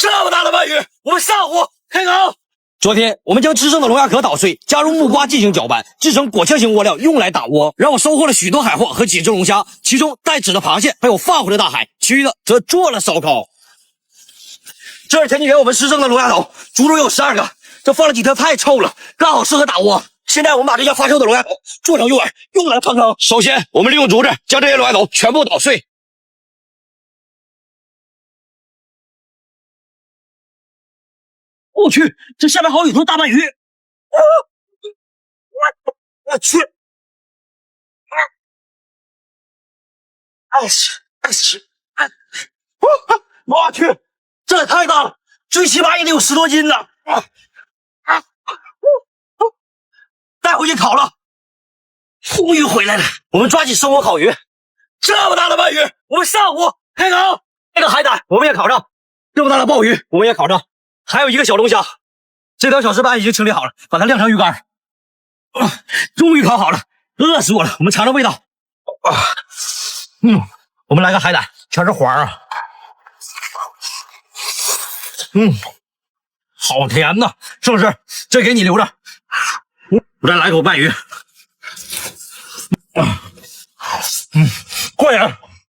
这么大的鳗鱼，我们上湖开缸。昨天我们将吃剩的龙虾壳捣碎，加入木瓜进行搅拌，制成果壳型窝料，用来打窝，让我收获了许多海货和几只龙虾，其中带籽的螃蟹被我放回了大海，其余的则做了烧烤。这是前几天我们吃剩的龙虾头，足足有12个，这放了几天太臭了，刚好适合打窝。现在我们把这些发酵的龙虾头做成诱饵，用来烹坑。首先，我们利用竹子将这些龙虾头全部捣碎。我去，这下面好几头大鳗鱼！我去！我去，这也太大了，最起码也得有10多斤呢！带回去烤了。终于回来了，我们抓起生活烤鱼。这么大的鳗鱼，我们上湖开烤。这个海胆我们也烤上，这么大的鲍鱼我们也烤上。还有一个小龙虾，这条小石斑已经清理好了，把它晾成鱼干。终于烤好了，饿死我了！我们尝尝味道。我们来个海胆，全是黄啊。好甜呐，是不是？这给你留着。我再来口鳗鱼。快点！